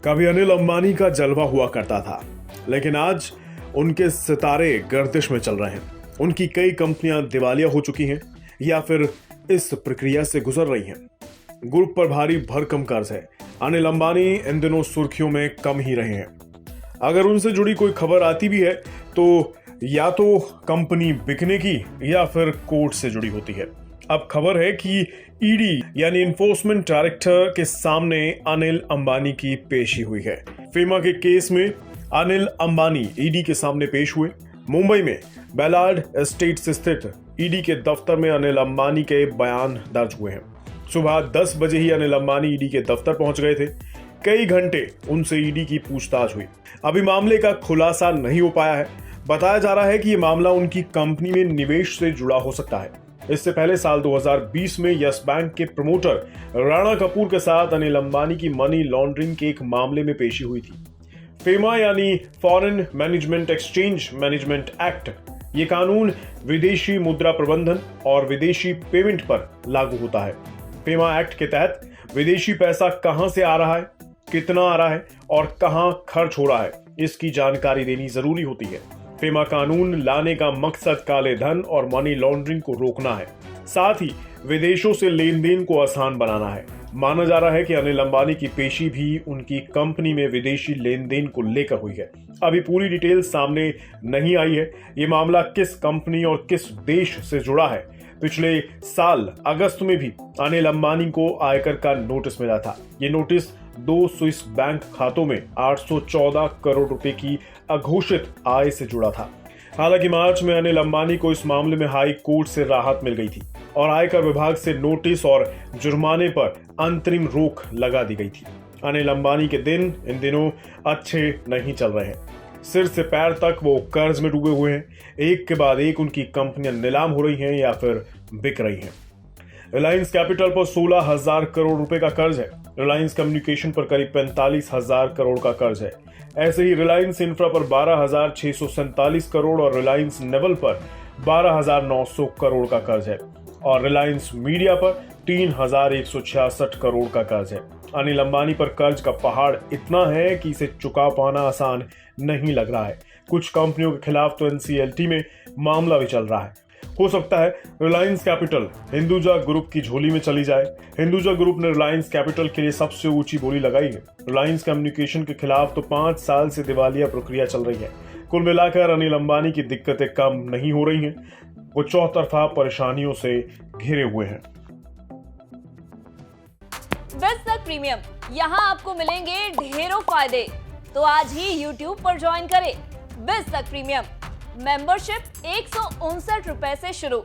कभी अनिल अंबानी का जलवा हुआ करता था, लेकिन आज उनके सितारे गर्दिश में चल रहे हैं। उनकी कई कंपनियां दिवालिया हो चुकी हैं या फिर इस प्रक्रिया से गुजर रही हैं। ग्रुप पर भारी भरकम कर्ज है। अनिल अंबानी इन दिनों सुर्खियों में कम ही रहे हैं। अगर उनसे जुड़ी कोई खबर आती भी है तो या तो कंपनी बिकने की या फिर कोर्ट से जुड़ी होती है। अब खबर है कि ईडी यानी इन्फोर्समेंट डायरेक्टर के सामने अनिल अंबानी की पेशी हुई है। फेमा के केस में अनिल अंबानी ईडी के सामने पेश हुए। मुंबई में बेलार्ड एस्टेट स्थित ईडी के दफ्तर में अनिल अंबानी के बयान दर्ज हुए हैं। सुबह 10 बजे ही अनिल अंबानी ईडी के दफ्तर पहुंच गए थे। कई घंटे उनसे ईडी की पूछताछ हुई। अभी मामले का खुलासा नहीं हो पाया है। बताया जा रहा है कि यह मामला उनकी कंपनी में निवेश से जुड़ा हो सकता है। इससे पहले साल 2020 में यस बैंक के प्रमोटर राणा कपूर के साथ अनिल अंबानी की मनी लॉन्ड्रिंग के एक मामले में पेशी हुई थी। फेमा यानी foreign management exchange management act, ये कानून विदेशी मुद्रा प्रबंधन और विदेशी पेमेंट पर लागू होता है। फेमा एक्ट के तहत विदेशी पैसा कहां से आ रहा है, कितना आ रहा है और कहां खर्च हो रहा है, इसकी जानकारी देनी जरूरी होती है। फेमा कानून लाने का मकसद काले धन और मनी लॉन्ड्रिंग को रोकना है, साथ ही विदेशों से लेन देन को आसान बनाना है। माना जा रहा है कि अनिल अंबानी की पेशी भी उनकी कंपनी में विदेशी लेन देन को लेकर हुई है। अभी पूरी डिटेल सामने नहीं आई है। ये मामला किस कंपनी और किस देश से जुड़ा है। पिछले साल अगस्त में भी अनिल अंबानी को आयकर का नोटिस मिला था। ये नोटिस 2 स्विस बैंक खातों में 814 करोड़ रुपए की अघोषित आय से जुड़ा था। हालांकि मार्च में अनिल अंबानी को इस मामले में हाई कोर्ट से राहत मिल गई थी और आयकर विभाग से नोटिस और जुर्माने पर अंतरिम रोक लगा दी गई थी। अनिल अंबानी के दिन इन दिनों अच्छे नहीं चल रहे हैं। सिर से पैर तक वो कर्ज में डूबे हुए हैं। एक के बाद एक उनकी कंपनियां नीलाम हो रही हैं या फिर बिक रही हैं। रिलायंस कैपिटल पर 16,000 करोड़ रुपए का कर्ज है। रिलायंस कम्युनिकेशन पर करीब 45,000 करोड़ का कर्ज है। ऐसे ही रिलायंस इंफ्रा पर 12,647 करोड़ और रिलायंस नेवल पर 12,900 करोड़ का कर्ज है और रिलायंस मीडिया पर 3,166 करोड़ का कर्ज है। अनिल अंबानी पर कर्ज का पहाड़ इतना है कि इसे चुका पाना आसान नहीं लग रहा है। कुछ कंपनियों के खिलाफ तो एनसीएलटी में मामला भी चल रहा है। हो सकता है रिलायंस कैपिटल हिंदुजा ग्रुप की झोली में चली जाए। हिंदुजा ग्रुप ने रिलायंस कैपिटल के लिए सबसे ऊंची बोली लगाई है। रिलायंस कम्युनिकेशन के खिलाफ तो 5 साल से दिवालिया प्रक्रिया चल रही है। कुल मिलाकर अनिल अंबानी की दिक्कतें कम नहीं हो रही हैं। वो चौतरफा परेशानियों से घिरे हुए हैं। बिज़ तक प्रीमियम, यहाँ आपको मिलेंगे ढेरों फायदे। तो आज ही YouTube पर ज्वाइन करें। बिज़ तक प्रीमियम मेंबरशिप 159 रुपए से शुरू।